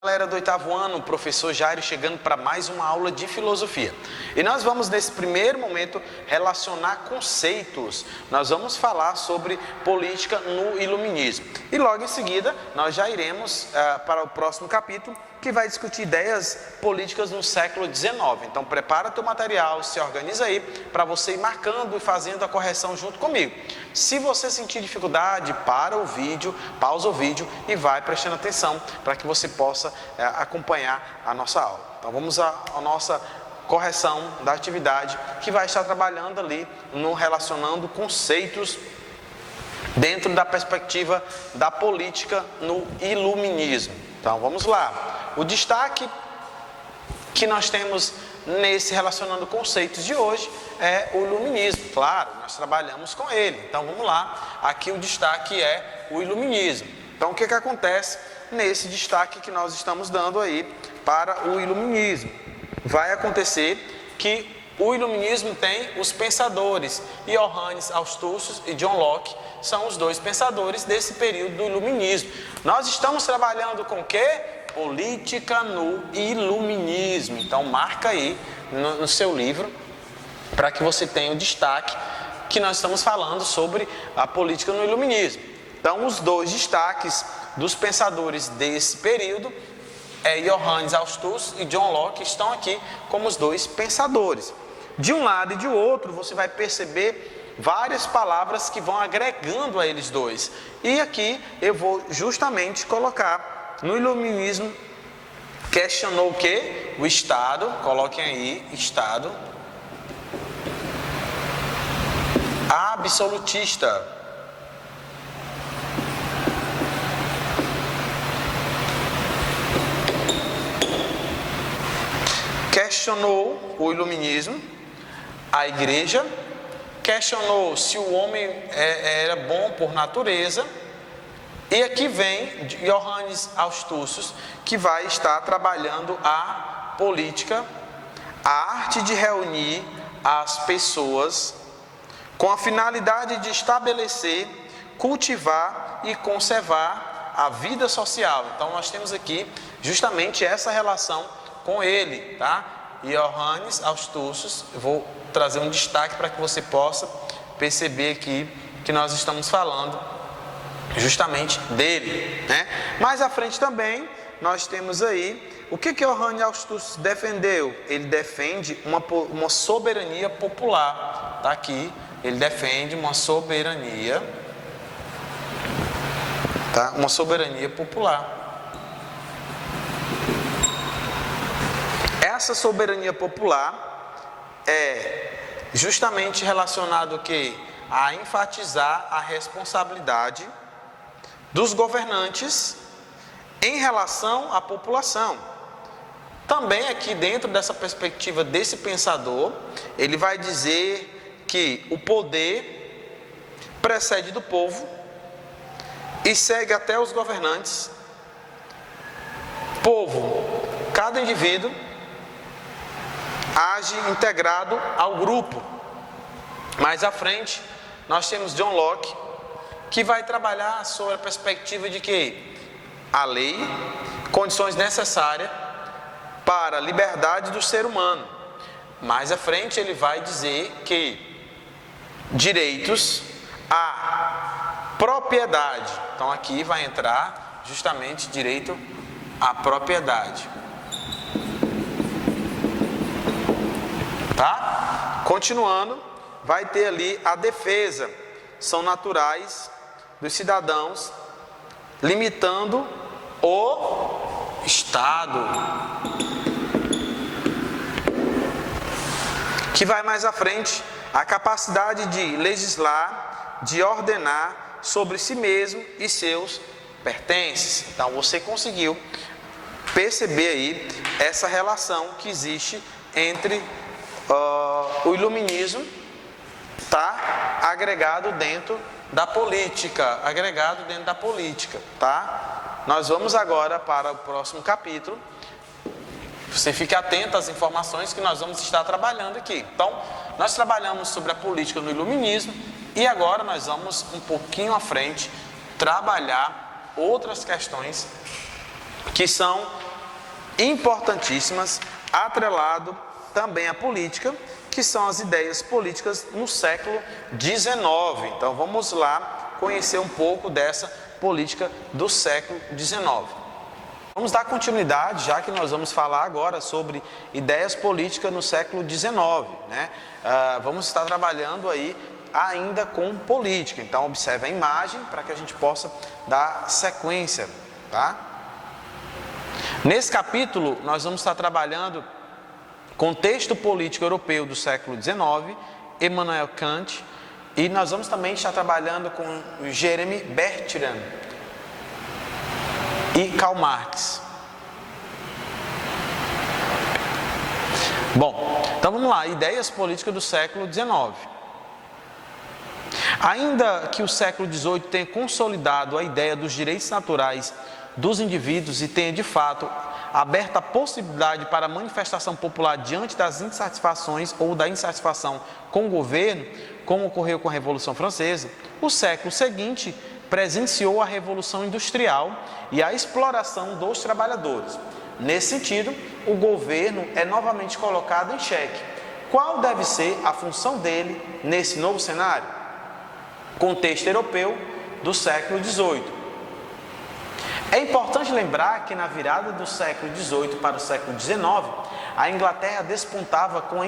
Galera do 8º ano, o professor Jairo chegando para mais uma aula de filosofia. E nós vamos nesse primeiro momento relacionar conceitos. Nós vamos falar sobre política no iluminismo. E logo em seguida nós já iremos para o próximo capítulo, que vai discutir ideias políticas no século XIX. Então prepara teu material, se organiza aí para você ir marcando e fazendo a correção junto comigo. Se você sentir dificuldade, para o vídeo, pausa o vídeo e vai prestando atenção para que você possa acompanhar a nossa aula. Então vamos à nossa correção da atividade, que vai estar trabalhando ali no relacionando conceitos dentro da perspectiva da política no iluminismo. Então vamos lá. O destaque que nós temos nesse relacionando conceitos de hoje é o iluminismo. Claro, nós trabalhamos com ele. Então vamos lá. Aqui o destaque é o iluminismo. Então o que acontece nesse destaque que nós estamos dando aí para o iluminismo? Vai acontecer que o iluminismo tem os pensadores, Johannes Augustus e John Locke são os dois pensadores desse período do iluminismo. Nós estamos trabalhando com o quê? Política no iluminismo. Então marca aí no seu livro para que você tenha o destaque que nós estamos falando sobre a política no iluminismo. Então os dois destaques dos pensadores desse período Johannes Augustus e John Locke estão aqui como os dois pensadores. De um lado e de outro você vai perceber várias palavras que vão agregando a eles dois. E aqui eu vou justamente colocar no iluminismo, questionou o quê? O Estado, coloquem aí, Estado absolutista. Questionou o iluminismo, a igreja, questionou se o homem era bom por natureza. E aqui vem Johannes Augustus, que vai estar trabalhando a política, a arte de reunir as pessoas com a finalidade de estabelecer, cultivar e conservar a vida social. Então nós temos aqui justamente essa relação com ele, tá? Johannes Augustus, eu vou trazer um destaque para que você possa perceber aqui que nós estamos falando justamente dele, né? Mais à frente também nós temos aí o que Johannes Augustus defendeu. Ele defende uma soberania popular, tá aqui. Ele defende uma soberania, tá? Uma soberania popular. Essa soberania popular é justamente relacionado a enfatizar a responsabilidade dos governantes em relação à população. Também aqui dentro dessa perspectiva desse pensador, ele vai dizer que o poder precede do povo e segue até os governantes. Povo, cada indivíduo age integrado ao grupo. Mais à frente, nós temos John Locke, que vai trabalhar sobre a perspectiva de que a lei, condições necessárias para a liberdade do ser humano. Mais à frente, ele vai dizer que direitos à propriedade. Então aqui vai entrar justamente direito à propriedade. Tá? Continuando, vai ter ali a defesa, são naturais dos cidadãos, limitando o Estado. Que vai mais à frente, a capacidade de legislar, de ordenar sobre si mesmo e seus pertences. Então você conseguiu perceber aí essa relação que existe entre o iluminismo, tá? Agregado dentro da política, tá? Nós vamos agora para o próximo capítulo. Você fique atento às informações que nós vamos estar trabalhando aqui. Então, nós trabalhamos sobre a política no iluminismo e agora nós vamos um pouquinho à frente trabalhar outras questões que são importantíssimas, atrelado também à política, que são as ideias políticas no século XIX. Então vamos lá conhecer um pouco dessa política do século XIX. Vamos dar continuidade, já que nós vamos falar agora sobre ideias políticas no século XIX, né? Vamos estar trabalhando aí ainda com política. Então observe a imagem para que a gente possa dar sequência, tá? Nesse capítulo nós vamos estar trabalhando contexto político europeu do século XIX, Immanuel Kant, e nós vamos também estar trabalhando com Jeremy Bertrand e Karl Marx. Bom, então vamos lá, ideias políticas do século XIX. Ainda que o século XVIII tenha consolidado a ideia dos direitos naturais dos indivíduos e tenha de fato aberta a possibilidade para a manifestação popular diante das insatisfações ou da insatisfação com o governo, como ocorreu com a Revolução Francesa, o século seguinte presenciou a Revolução Industrial e a exploração dos trabalhadores. Nesse sentido, o governo é novamente colocado em xeque. Qual deve ser a função dele nesse novo cenário? Contexto europeu do século XVIII. É importante lembrar que na virada do século XVIII para o século XIX, a Inglaterra despontava com a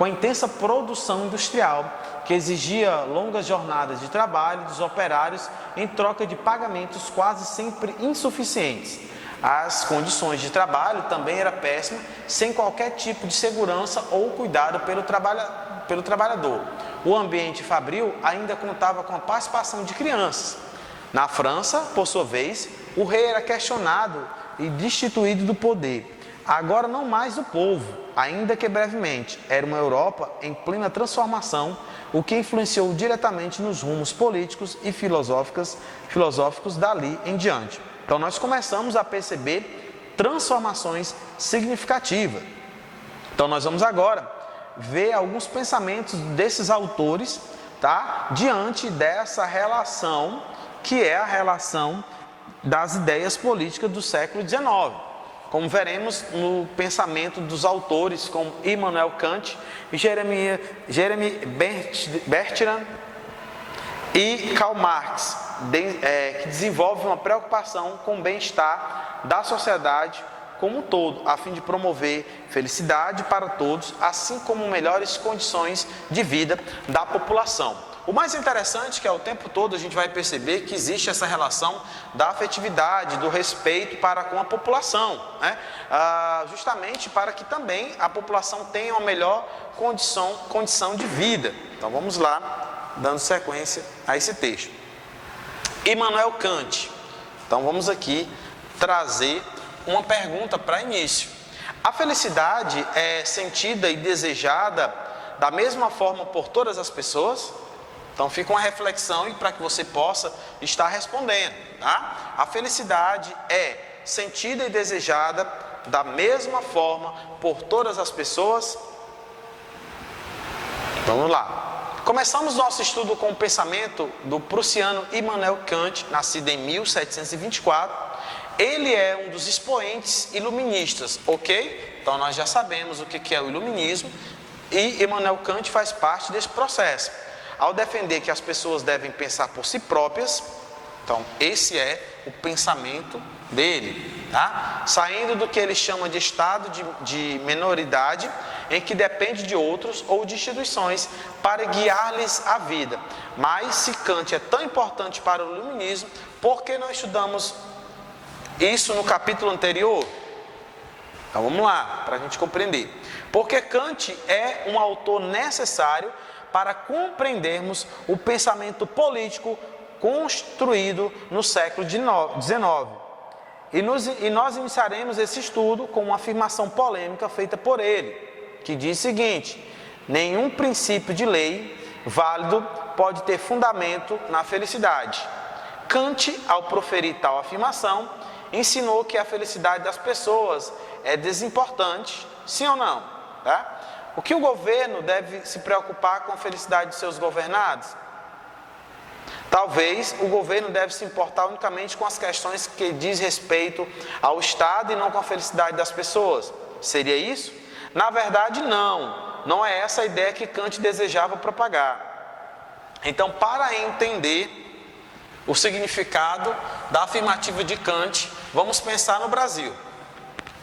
intensa produção industrial, que exigia longas jornadas de trabalho dos operários em troca de pagamentos quase sempre insuficientes. As condições de trabalho também eram péssimas, sem qualquer tipo de segurança ou cuidado pelo trabalhador. O ambiente fabril ainda contava com a participação de crianças. Na França, por sua vez, o rei era questionado e destituído do poder. Agora não mais o povo, ainda que brevemente. Era uma Europa em plena transformação, o que influenciou diretamente nos rumos políticos e filosóficos dali em diante. Então nós começamos a perceber transformações significativas. Então nós vamos agora ver alguns pensamentos desses autores, tá? Diante dessa relação, que é a relação das ideias políticas do século XIX. Como veremos no pensamento dos autores como Immanuel Kant, Jeremy Bertrand e Karl Marx, que desenvolvem uma preocupação com o bem-estar da sociedade como um todo, a fim de promover felicidade para todos, assim como melhores condições de vida da população. O mais interessante é que ao tempo todo a gente vai perceber que existe essa relação da afetividade, do respeito para com a população, né? Justamente para que também a população tenha uma melhor condição de vida. Então vamos lá, dando sequência a esse texto. Immanuel Kant. Então vamos aqui trazer uma pergunta para início. A felicidade é sentida e desejada da mesma forma por todas as pessoas? Então fica uma reflexão e para que você possa estar respondendo, tá? A felicidade é sentida e desejada da mesma forma por todas as pessoas? Vamos lá. Começamos nosso estudo com o pensamento do prussiano Immanuel Kant, nascido em 1724. Ele é um dos expoentes iluministas, ok? Então nós já sabemos o que é o iluminismo e Immanuel Kant faz parte desse processo. Ao defender que as pessoas devem pensar por si próprias, então esse é o pensamento dele, tá? Saindo do que ele chama de estado de minoridade, em que depende de outros ou de instituições para guiar-lhes a vida. Mas se Kant é tão importante para o iluminismo, por que não estudamos isso no capítulo anterior? Então vamos lá, para a gente compreender. Porque Kant é um autor necessário para compreendermos o pensamento político construído no século XIX. E nós iniciaremos esse estudo com uma afirmação polêmica feita por ele, que diz o seguinte: nenhum princípio de lei válido pode ter fundamento na felicidade. Kant, ao proferir tal afirmação, ensinou que a felicidade das pessoas é desimportante, sim ou não? Tá? O que o governo deve se preocupar com a felicidade de seus governados? Talvez o governo deve se importar unicamente com as questões que diz respeito ao Estado e não com a felicidade das pessoas. Seria isso? Na verdade, não é essa a ideia que Kant desejava propagar. Então, para entender o significado da afirmativa de Kant, vamos pensar no Brasil.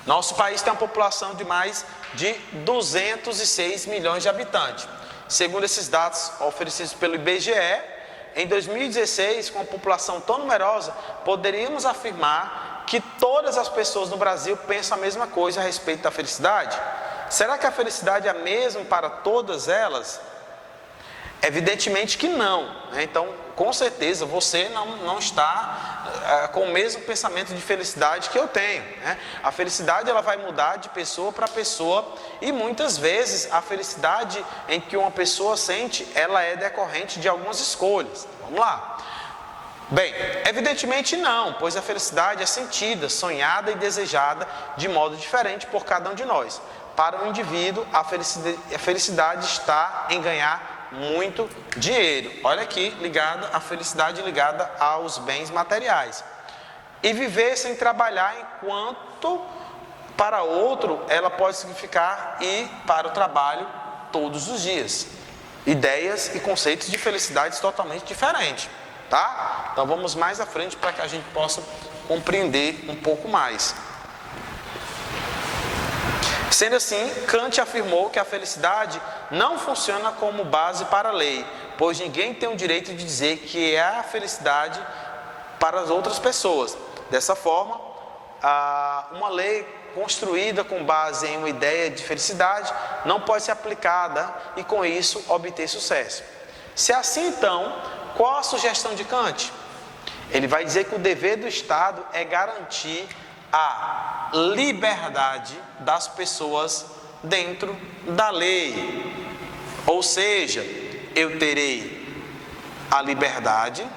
Nosso país tem uma população de mais de 206 milhões de habitantes. Segundo esses dados oferecidos pelo IBGE, em 2016, com uma população tão numerosa, poderíamos afirmar que todas as pessoas no Brasil pensam a mesma coisa a respeito da felicidade? Será que a felicidade é a mesma para todas elas? Evidentemente que não, né? Então, com certeza, você não está com o mesmo pensamento de felicidade que eu tenho, né? A felicidade ela vai mudar de pessoa para pessoa e muitas vezes a felicidade em que uma pessoa sente, ela é decorrente de algumas escolhas. Vamos lá. Bem, evidentemente não, pois a felicidade é sentida, sonhada e desejada de modo diferente por cada um de nós. Para o indivíduo, a felicidade está em ganhar muito dinheiro. Olha aqui, a felicidade ligada aos bens materiais. E viver sem trabalhar, enquanto para outro ela pode significar ir para o trabalho todos os dias. Ideias e conceitos de felicidade totalmente diferentes, tá? Então vamos mais à frente para que a gente possa compreender um pouco mais. Sendo assim, Kant afirmou que a felicidade não funciona como base para a lei, pois ninguém tem o direito de dizer que é a felicidade para as outras pessoas. Dessa forma, uma lei construída com base em uma ideia de felicidade não pode ser aplicada e com isso obter sucesso. Se é assim, então, qual a sugestão de Kant? Ele vai dizer que o dever do Estado é garantir a liberdade das pessoas dentro da lei. Ou seja, eu terei a liberdade,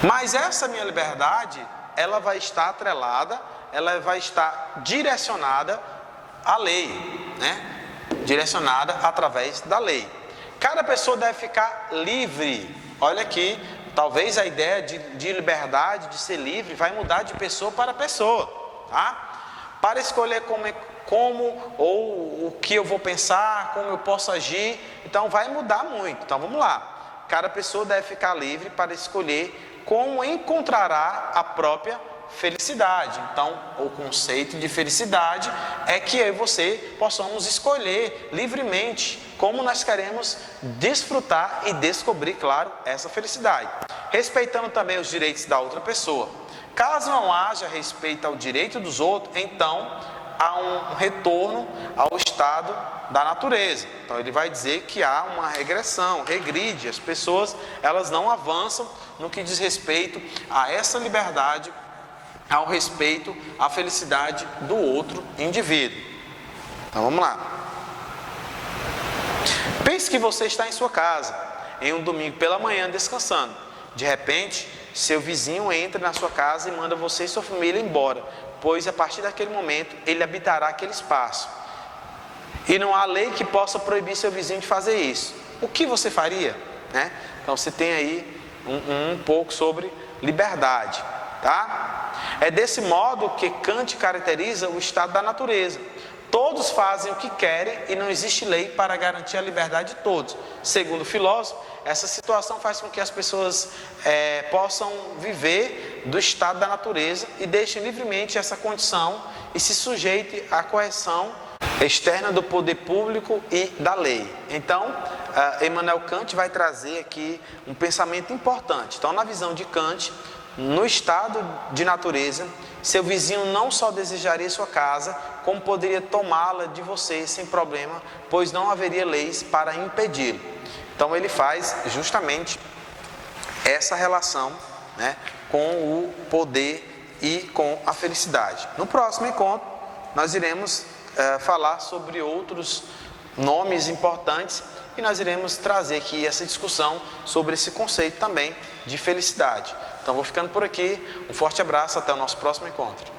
mas essa minha liberdade, ela vai estar atrelada, ela vai estar direcionada à lei, né? Direcionada através da lei. Cada pessoa deve ficar livre. Olha aqui, talvez a ideia de liberdade, de ser livre, vai mudar de pessoa para pessoa, tá? Para escolher como ou o que eu vou pensar, como eu posso agir, então vai mudar muito. Então vamos lá. Cada pessoa deve ficar livre para escolher como encontrará a própria felicidade. Então, o conceito de felicidade é que eu e você possamos escolher livremente como nós queremos desfrutar e descobrir, claro, essa felicidade. Respeitando também os direitos da outra pessoa. Caso não haja respeito ao direito dos outros, então há um retorno ao estado da natureza. Então ele vai dizer que há uma regressão, regride, as pessoas elas não avançam no que diz respeito a essa liberdade, ao respeito à felicidade do outro indivíduo. Então vamos lá. Pense que você está em sua casa, em um domingo pela manhã descansando. De repente, seu vizinho entra na sua casa e manda você e sua família embora, pois a partir daquele momento ele habitará aquele espaço. E não há lei que possa proibir seu vizinho de fazer isso. O que você faria? Né? Então você tem aí um pouco sobre liberdade, tá? É desse modo que Kant caracteriza o estado da natureza. Todos fazem o que querem e não existe lei para garantir a liberdade de todos. Segundo o filósofo, essa situação faz com que as pessoas possam viver do estado da natureza e deixem livremente essa condição e se sujeitem à correção externa do poder público e da lei. Então, Immanuel Kant vai trazer aqui um pensamento importante. Então, na visão de Kant, no estado de natureza, seu vizinho não só desejaria sua casa, como poderia tomá-la de você sem problema, pois não haveria leis para impedi-lo. Então ele faz justamente essa relação, né, com o poder e com a felicidade. No próximo encontro, nós iremos falar sobre outros nomes importantes e nós iremos trazer aqui essa discussão sobre esse conceito também de felicidade. Então vou ficando por aqui, um forte abraço, até o nosso próximo encontro.